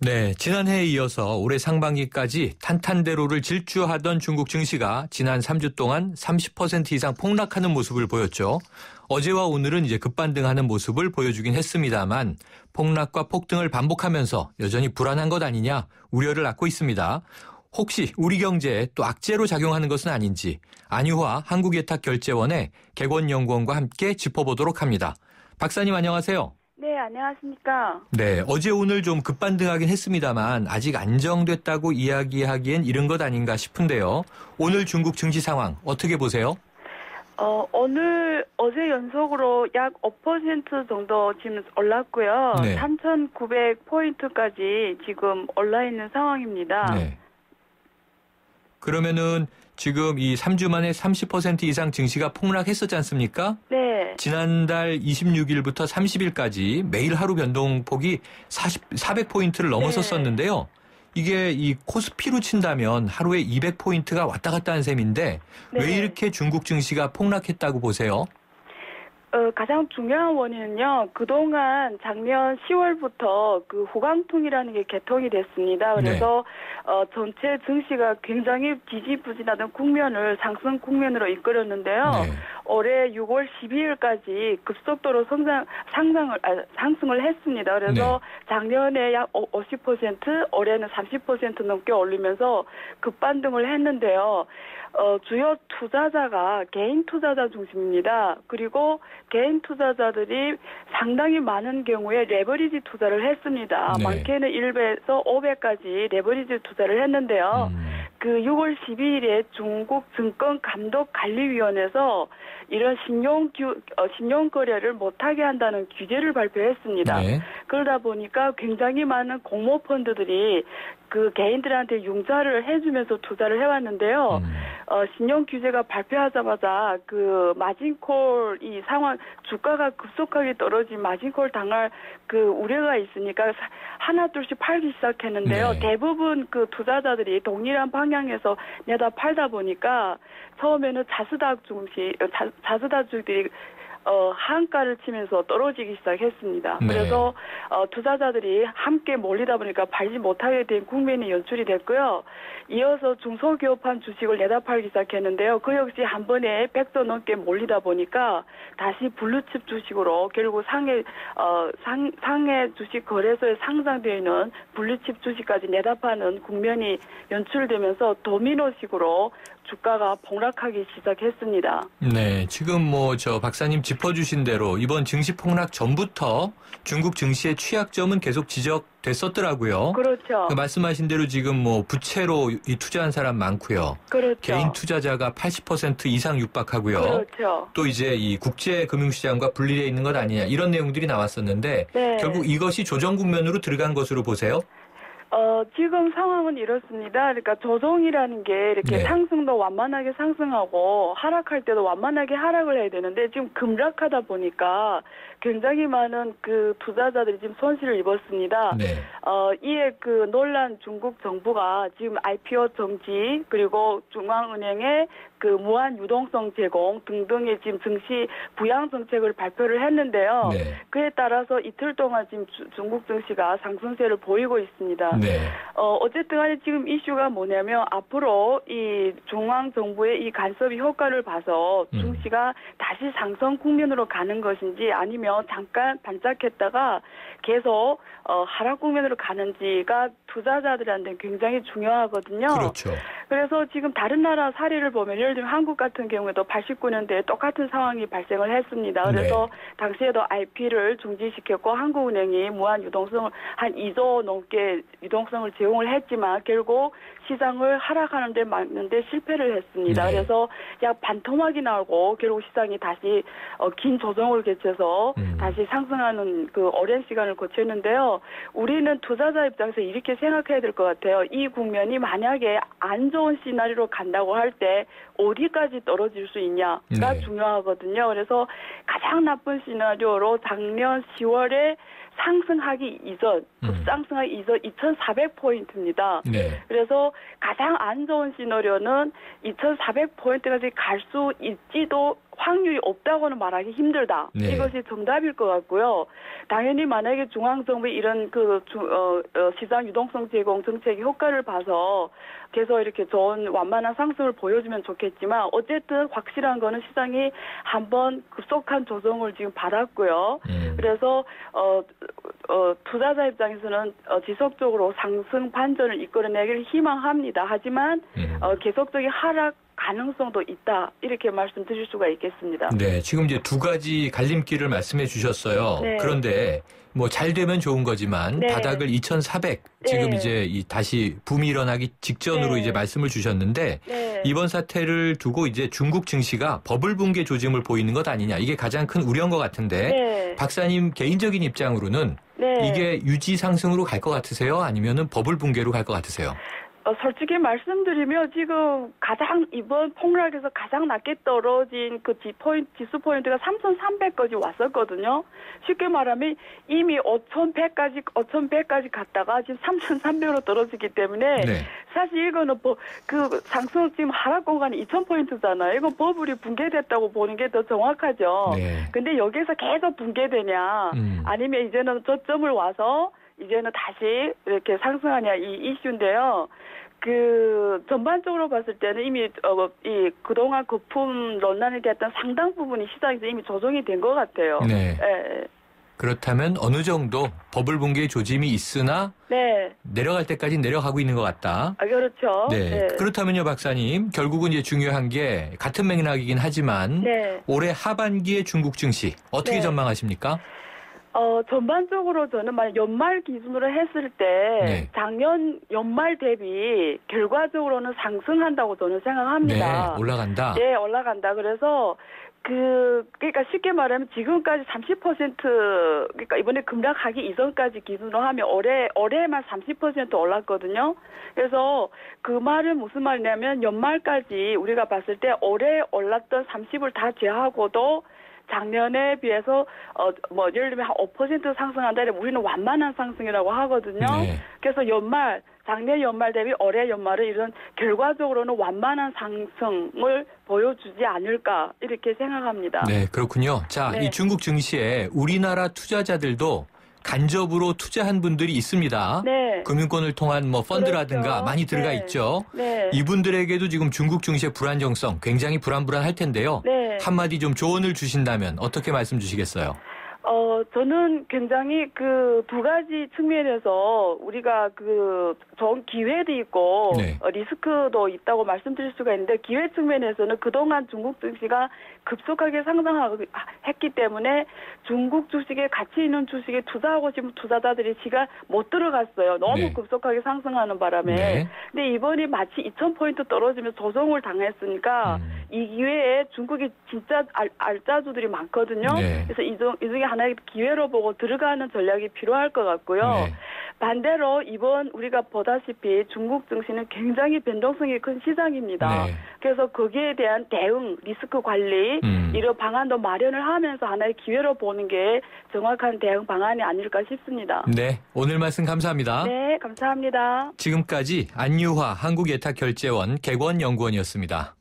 네, 지난해에 이어서 올해 상반기까지 탄탄대로를 질주하던 중국 증시가 지난 3주 동안 30% 이상 폭락하는 모습을 보였죠. 어제와 오늘은 이제 급반등하는 모습을 보여주긴 했습니다만 폭락과 폭등을 반복하면서 여전히 불안한 것 아니냐 우려를 낳고 있습니다. 혹시 우리 경제에 또 악재로 작용하는 것은 아닌지 안유화 한국예탁결제원의 객원연구원과 함께 짚어보도록 합니다. 박사님 안녕하세요. 네, 안녕하십니까. 네, 어제 오늘 좀 급반등하긴 했습니다만 아직 안정됐다고 이야기하기엔 이른 것 아닌가 싶은데요. 오늘 중국 증시 상황 어떻게 보세요? 어제 연속으로 약 5% 정도 지금 올랐고요. 네. 3,900포인트까지 지금 올라 있는 상황입니다. 네. 그러면은 지금 이 3주 만에 30% 이상 증시가 폭락했었지 않습니까? 네. 지난달 26일부터 30일까지 매일 하루 변동폭이 400포인트를 넘어섰었는데요. 이게 이 코스피로 친다면 하루에 200포인트가 왔다 갔다 한 셈인데 네. 왜 이렇게 중국 증시가 폭락했다고 보세요? 가장 중요한 원인은요, 그동안 작년 10월부터 그 후강통이라는 게 개통이 됐습니다. 그래서, 전체 증시가 굉장히 지지부진하던 국면을 상승 국면으로 이끌었는데요. 네. 올해 6월 12일까지 급속도로 상승을 했습니다. 그래서 작년에 약 50%, 올해는 30% 넘게 올리면서 급반등을 했는데요. 주요 투자자가 개인 투자자 중심입니다. 그리고 개인 투자자들이 상당히 많은 경우에 레버리지 투자를 했습니다. 네. 많게는 1배에서 5배까지 레버리지 투자를 했는데요. 그 6월 12일에 중국 증권감독관리위원회에서 이런 신용 거래를 못하게 한다는 규제를 발표했습니다. 네. 그러다 보니까 굉장히 많은 공모펀드들이 그 개인들한테 융자를 해주면서 투자를 해왔는데요. 신용 규제가 발표하자마자 그 마진콜 이 상황 주가가 급속하게 떨어진 마진콜 당할 그 우려가 있으니까 하나둘씩 팔기 시작했는데요. 네. 대부분 그 투자자들이 동일한 방향에서 내다 팔다 보니까 처음에는 자수다주들이 하한가를 치면서 떨어지기 시작했습니다. 네. 그래서 투자자들이 함께 몰리다 보니까 팔지 못하게 된 국면이 연출이 됐고요. 이어서 중소기업한 주식을 내다 팔기 시작했는데요. 그 역시 한 번에 100조 넘게 몰리다 보니까 다시 블루칩 주식으로 결국 상해 주식 거래소에 상장되어 있는 블루칩 주식까지 내다 파는 국면이 연출되면서 도미노식으로 주가가 폭락하기 시작했습니다. 네, 지금 박사님 짚어주신 대로 이번 증시 폭락 전부터 중국 증시의 취약점은 계속 지적됐었더라고요. 그렇죠. 말씀하신 대로 지금 부채로 이 투자한 사람 많고요. 그렇죠. 개인 투자자가 80% 이상 육박하고요. 그렇죠. 또 이제 이 국제 금융시장과 분리되어 있는 것 아니냐 이런 내용들이 나왔었는데 네. 결국 이것이 조정 국면으로 들어간 것으로 보세요? 지금 상황은 이렇습니다. 그러니까 조정이라는 게 이렇게 네. 상승도 완만하게 상승하고 하락할 때도 완만하게 하락을 해야 되는데 지금 급락하다 보니까 굉장히 많은 그 투자자들이 지금 손실을 입었습니다. 네. 이에 그 논란 중국 정부가 지금 IPO 정지 그리고 중앙은행의 그 무한 유동성 제공 등등의 지금 증시 부양 정책을 발표를 했는데요. 네. 그에 따라서 이틀 동안 지금 중국 증시가 상승세를 보이고 있습니다. 네. 어쨌든 간에 지금 이슈가 뭐냐면 앞으로 이 중앙 정부의 이 간섭이 효과를 봐서 증시가 다시 상승 국면으로 가는 것인지 아니면 잠깐 반짝했다가 계속 하락 국면으로 가는지가 투자자들한테 굉장히 중요하거든요. 그렇죠. 그래서 지금 다른 나라 사례를 보면 예를 들면 한국 같은 경우에도 89년대에 똑같은 상황이 발생을 했습니다. 그래서 당시에도 IP를 중지시켰고 한국은행이 무한 유동성을 한 2조 넘게 유동성을 제공을 했지만 결국 시장을 하락하는 데 막는데 실패를 했습니다. 네. 그래서 약 반토막이 나오고 결국 시장이 다시 긴 조정을 거쳐서 다시 상승하는 그 오랜 시간을 거쳤는데요. 우리는 투자자 입장에서 이렇게 생각해야 될 것 같아요. 이 국면이 만약에 안 좋은 시나리오로 간다고 할 때 어디까지 떨어질 수 있냐가 중요하거든요. 그래서 가장 나쁜 시나리오로 작년 10월에 상승하기 이전, 급상승하기 이전 2,400포인트입니다. 네. 그래서 가장 안 좋은 시나리오는 2,400포인트까지 갈 수 있지도 확률이 없다고는 말하기 힘들다. 네. 이것이 정답일 것 같고요. 당연히 만약에 중앙정부의 이런 시장 유동성 제공 정책의 효과를 봐서 계속 이렇게 좋은 완만한 상승을 보여주면 좋겠지만 어쨌든 확실한 거는 시장이 한번 급속한 조정을 지금 받았고요. 그래서 투자자 입장에서는 지속적으로 상승 반전을 이끌어내기를 희망합니다. 하지만 계속적인 하락 가능성도 있다. 이렇게 말씀드릴 수가 있겠습니다. 네, 지금 이제 두 가지 갈림길을 말씀해 주셨어요. 네. 그런데 뭐 잘 되면 좋은 거지만 네. 바닥을 2,400 지금 네. 이제 다시 붐이 일어나기 직전으로 네. 이제 말씀을 주셨는데 네. 이번 사태를 두고 이제 중국 증시가 버블 붕괴 조짐을 보이는 것 아니냐 이게 가장 큰 우려인 것 같은데 네. 박사님 개인적인 입장으로는 네. 이게 유지 상승으로 갈 것 같으세요? 아니면은 버블 붕괴로 갈 것 같으세요? 솔직히 말씀드리면 지금 이번 폭락에서 가장 낮게 떨어진 그 지수 포인트가 3,300까지 왔었거든요. 쉽게 말하면 이미 5,100까지 갔다가 지금 3,300으로 떨어지기 때문에 네. 사실 이거는 그 상승 지금 하락 공간이 2,000포인트잖아요. 이건 버블이 붕괴됐다고 보는 게 더 정확하죠. 네. 근데 여기서 계속 붕괴되냐 아니면 이제는 저점을 와서 이제는 다시 이렇게 상승하냐 이 이슈인데요. 전반적으로 봤을 때는 이미 그동안 거품 논란이 됐던 상당 부분이 시장에서 이미 조정이 된 것 같아요. 네. 예. 그렇다면 어느 정도 버블 붕괴 조짐이 있으나 네. 내려갈 때까지 내려가고 있는 것 같다. 그렇죠. 네. 네. 그렇다면요, 박사님. 결국은 이제 중요한 게 같은 맥락이긴 하지만 네. 올해 하반기의 중국 증시 어떻게 네. 전망하십니까? 전반적으로 저는 만약 연말 기준으로 했을 때 네. 작년 연말 대비 결과적으로는 상승한다고 저는 생각합니다. 네, 올라간다. 네, 올라간다. 그래서 그러니까 쉽게 말하면 지금까지 30% 그러니까 이번에 급락하기 이전까지 기준으로 하면 올해만 30% 올랐거든요. 그래서 그 말은 무슨 말이냐면 연말까지 우리가 봤을 때 올해 올랐던 30을 다 제하고도 작년에 비해서 예를 들면 한 5% 상승한다면 우리는 완만한 상승이라고 하거든요. 네. 그래서 작년 연말 대비 올해 연말은 이런 결과적으로는 완만한 상승을 보여주지 않을까 이렇게 생각합니다. 네, 그렇군요. 자, 네. 이 중국 증시에 우리나라 투자자들도 간접으로 투자한 분들이 있습니다. 네. 금융권을 통한 펀드라든가 그렇죠. 많이 들어가 네. 있죠. 네. 이분들에게도 지금 중국 증시의 불안정성 굉장히 불안할 텐데요. 네. 한마디 좀 조언을 주신다면 어떻게 말씀 주시겠어요? 저는 굉장히 두 가지 측면에서 우리가 좋은 기회도 있고 네. 리스크도 있다고 말씀드릴 수가 있는데 기회 측면에서는 그동안 중국 증시가 급속하게 상승했기 때문에 중국 주식에 가치 있는 주식에 투자하고 싶은 투자자들이 지가 못 들어갔어요. 너무 네. 급속하게 상승하는 바람에. 네. 근데 이번이 마치 2,000포인트 떨어지면서 조정을 당했으니까 이 기회에 중국이 진짜 알짜주들이 많거든요. 네. 그래서 이 중에 하나의 기회로 보고 들어가는 전략이 필요할 것 같고요. 네. 반대로 이번 우리가 보다시피 중국 증시는 굉장히 변동성이 큰 시장입니다. 네. 그래서 거기에 대한 대응, 리스크 관리 이런 방안도 마련을 하면서 하나의 기회로 보는 게 정확한 대응 방안이 아닐까 싶습니다. 네, 오늘 말씀 감사합니다. 네, 감사합니다. 지금까지 안유화 한국예탁결제원 객원연구원이었습니다.